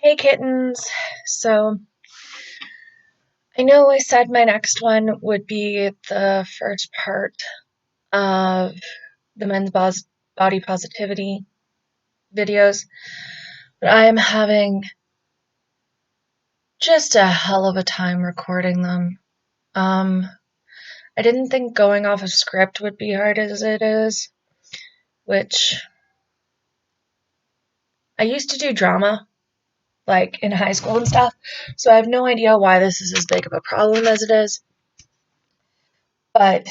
Hey kittens. So I know I said my next one would be the first part of the body positivity videos, but I am having just a hell of a time recording them. I didn't think going off a script would be hard as it is, which I used to do drama, like in high school and stuff, so I have no idea why this is as big of a problem as it is, but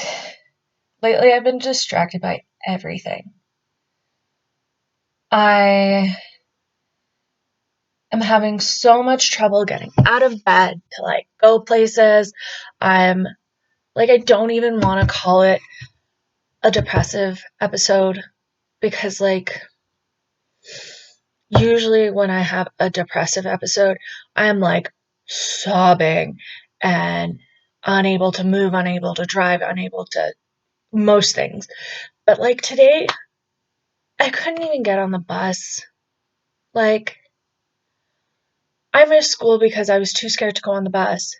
lately I've been distracted by everything. I am having so much trouble getting out of bed to go places. I'm I don't even want to call it a depressive episode because usually when I have a depressive episode, I am sobbing and unable to move, unable to drive, unable to most things. But today, I couldn't even get on the bus. Like, I missed school because I was too scared to go on the bus.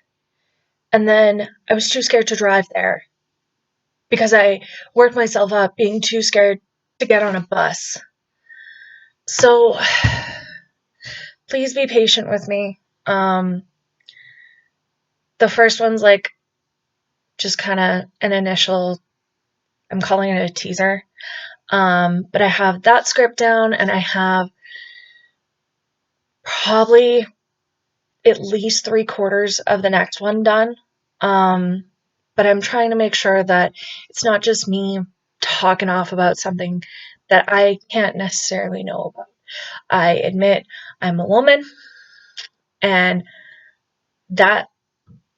And then I was too scared to drive there because I worked myself up being too scared to get on a bus. So please be patient with me. The first one's just kind of an initial, I'm calling it a teaser. But I have that script down and I have probably at least 3/4 of the next one done. But I'm trying to make sure that it's not just me talking off about something that I can't necessarily know about. I admit I'm a woman, and that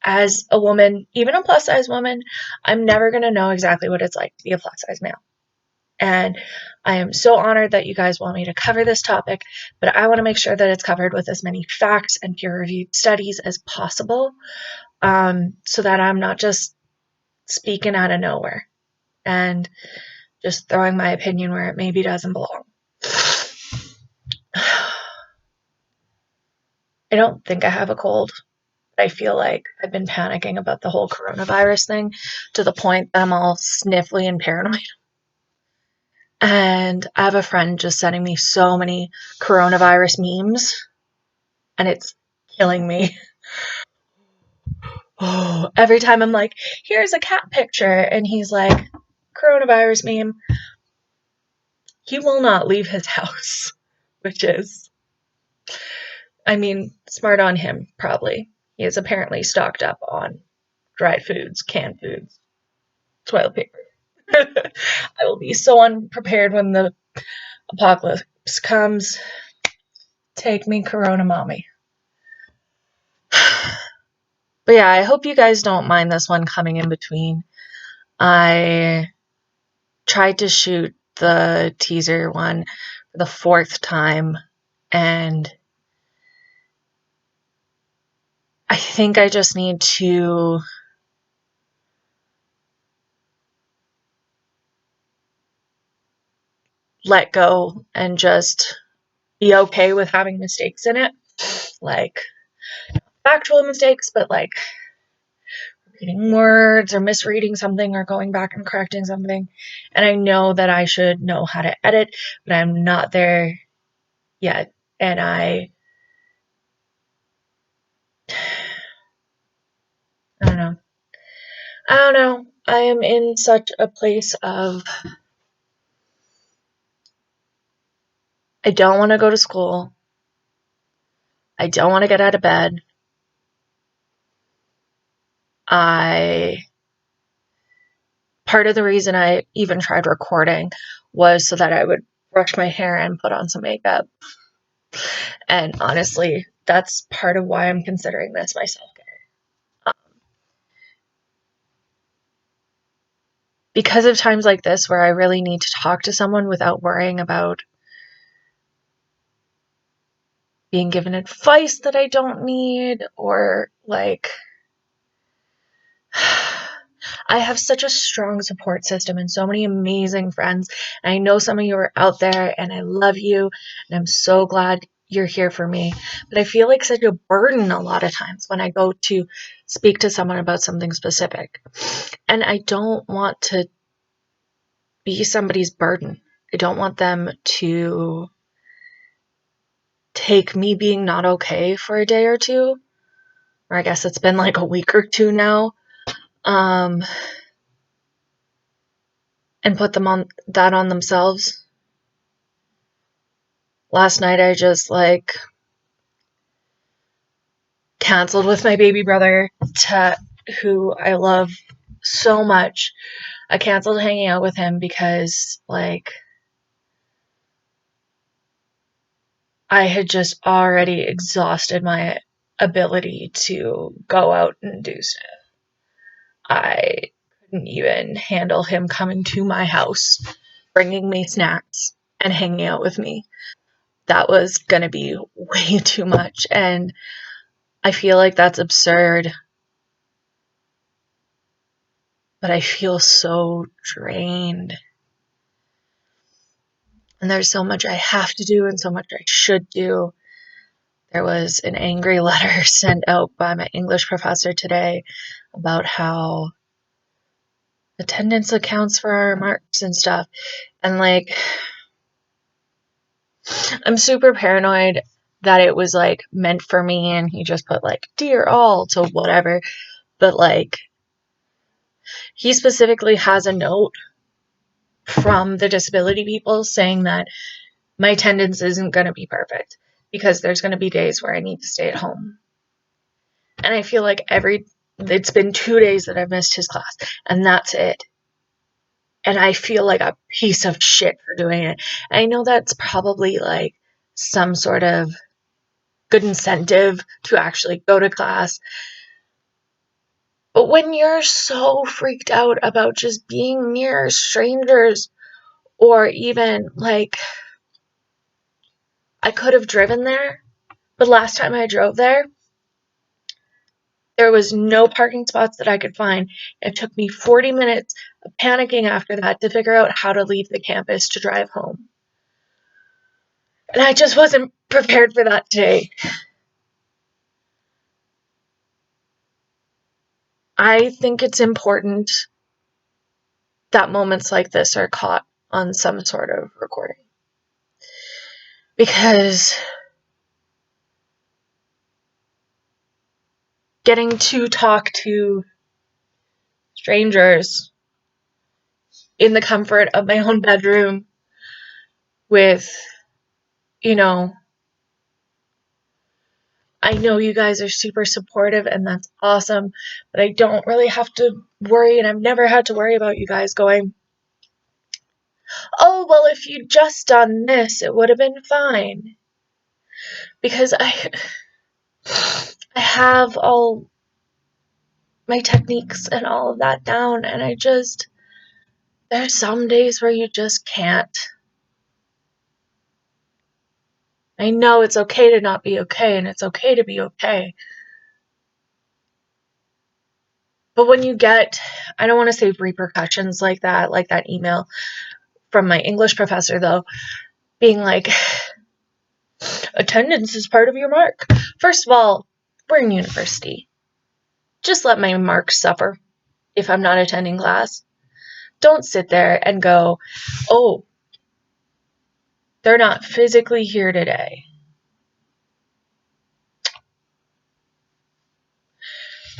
as a woman, even a plus size woman, I'm never going to know exactly what it's like to be a plus size male. And I am so honored that you guys want me to cover this topic, but I want to make sure that it's covered with as many facts and peer reviewed studies as possible, so that I'm not just speaking out of nowhere and just throwing my opinion where it maybe doesn't belong. I don't think I have a cold. I feel like I've been panicking about the whole coronavirus thing to the point that I'm all sniffly and paranoid. And I have a friend just sending me so many coronavirus memes, and it's killing me. Oh, every time I'm like, here's a cat picture, and he's like, coronavirus meme. He will not leave his house, which is, I mean, smart on him, probably. He is apparently stocked up on dried foods, canned foods, toilet paper. I will be so unprepared when the apocalypse comes. Take me, Corona Mommy. But yeah, I hope you guys don't mind this one coming in between. I tried to shoot the teaser one for the 4th time, and I think I just need to let go and just be okay with having mistakes in it. Like, factual mistakes, but reading words or misreading something or going back and correcting something. And I know that I should know how to edit, but I'm not there yet. And I don't know. I don't know. I am in such a place of I don't want to go to school. I don't want to get out of bed. Part of the reason I even tried recording was so that I would brush my hair and put on some makeup. And honestly, that's part of why I'm considering this my self-care. Because of times like this where I really need to talk to someone without worrying about being given advice that I don't need, or I have such a strong support system and so many amazing friends. And I know some of you are out there and I love you. And I'm so glad you're here for me. But I feel like such a burden a lot of times when I go to speak to someone about something specific. And I don't want to be somebody's burden. I don't want them to take me being not okay for a day or two, or I guess it's been like a week or two now, and put them on themselves. Last night I just like canceled with my baby brother, who I love so much. I canceled hanging out with him because like I had just already exhausted my ability to go out and do stuff. I couldn't even handle him coming to my house, bringing me snacks, and hanging out with me. That was gonna be way too much, and I feel like that's absurd, but I feel so drained. And there's so much I have to do and so much I should do. There was an angry letter sent out by my English professor today about how attendance accounts for our marks and stuff. And like, I'm super paranoid that it was like meant for me and he just put like dear all to whatever. But like, he specifically has a note from the disability people saying that my attendance isn't going to be perfect because there's going to be days where I need to stay at home. And I feel like it's been 2 days that I've missed his class, and that's it. And I feel like a piece of shit for doing it. And I know that's probably like some sort of good incentive to actually go to class. But when you're so freaked out about just being near strangers, or even like, I could have driven there, but last time I drove there was no parking spots that I could find. It took me 40 minutes of panicking after that to figure out how to leave the campus to drive home. And I just wasn't prepared for that today. I think it's important that moments like this are caught on some sort of recording. Because getting to talk to strangers in the comfort of my own bedroom with, you know, I know you guys are super supportive and that's awesome, but I don't really have to worry, and I've never had to worry about you guys going, oh, well, if you'd just done this, it would have been fine. Because I have all my techniques and all of that down, and there's some days where you just can't. I know it's okay to not be okay, and it's okay to be okay. But when you get, I don't want to say repercussions like that email from my English professor, though, being like, attendance is part of your mark. First of all, we're in university. Just let my marks suffer if I'm not attending class. Don't sit there and go, oh, they're not physically here today.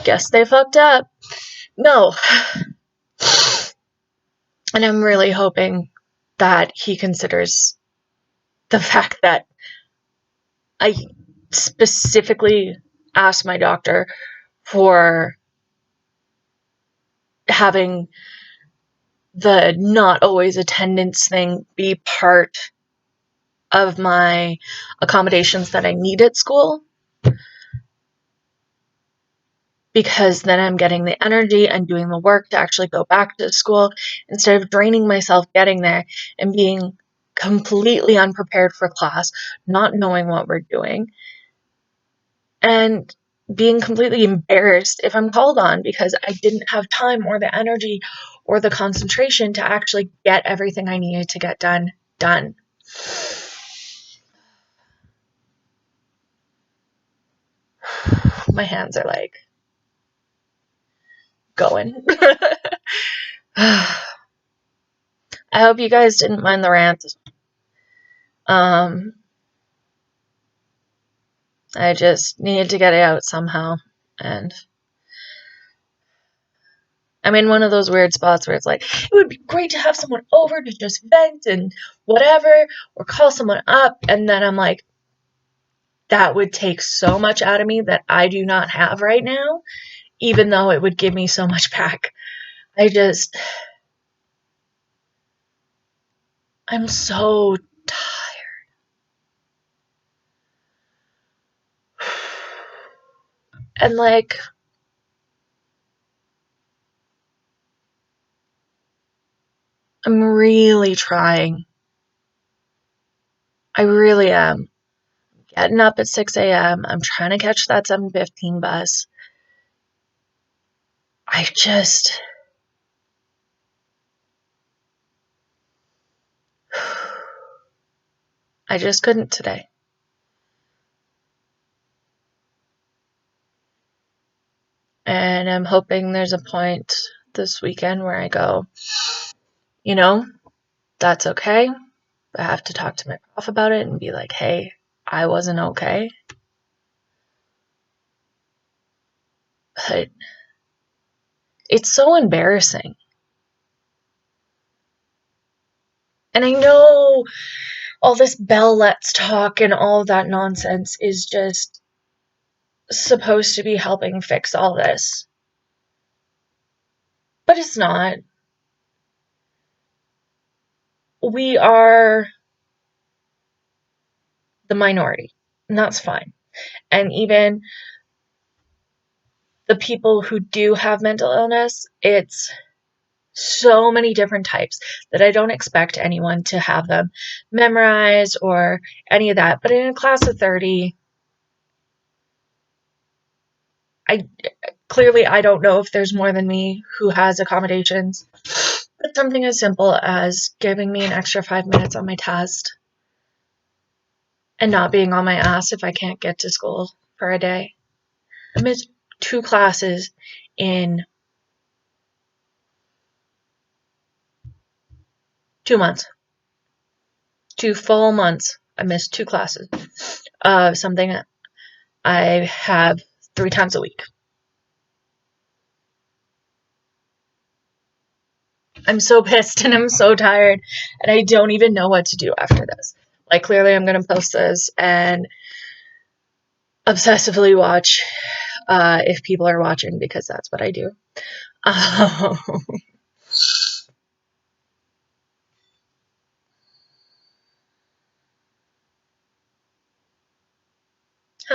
Guess they fucked up. No. And I'm really hoping that he considers the fact that I specifically asked my doctor for having the not always attendance thing be part of my accommodations that I need at school, because then I'm getting the energy and doing the work to actually go back to school instead of draining myself getting there and being completely unprepared for class, not knowing what we're doing, and being completely embarrassed if I'm called on because I didn't have time or the energy or the concentration to actually get everything I needed to get done. My hands are like going. I hope you guys didn't mind the rant. I just needed to get it out somehow, and I'm in one of those weird spots where it's like, it would be great to have someone over to just vent and whatever, or call someone up, and then I'm like, that would take so much out of me that I do not have right now, even though it would give me so much back. I'm so tired. And like, I'm really trying. I really am. Getting up at 6 a.m. I'm trying to catch that 7:15 bus. I just couldn't today. And I'm hoping there's a point this weekend where I go, you know, that's okay. I have to talk to my prof about it and be like, hey, I wasn't okay. But it's so embarrassing. And I know all this Bell Let's Talk and all of that nonsense is just supposed to be helping fix all this. But it's not. We are the minority, and that's fine. And even the people who do have mental illness, it's so many different types that I don't expect anyone to have them memorized or any of that. But in a class of 30, I don't know if there's more than me who has accommodations. But something as simple as giving me an extra 5 minutes on my test and not being on my ass if I can't get to school for a day. I missed 2 classes in 2 months. 2 full months. I missed 2 classes of something I have 3 times a week. I'm so pissed and I'm so tired and I don't even know what to do after this. Like, clearly I'm going to post this and obsessively watch if people are watching, because that's what I do. How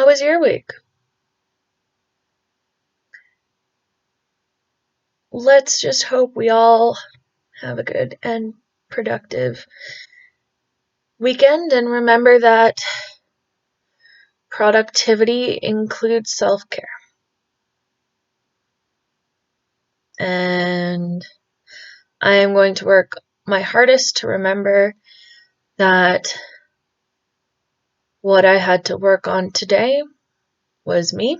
was your week? Let's just hope we all have a good and productive weekend, and remember that productivity includes self-care. And I am going to work my hardest to remember that what I had to work on today was me.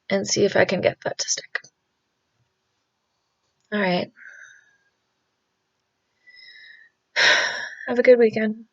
And see if I can get that to stick. All right. Have a good weekend.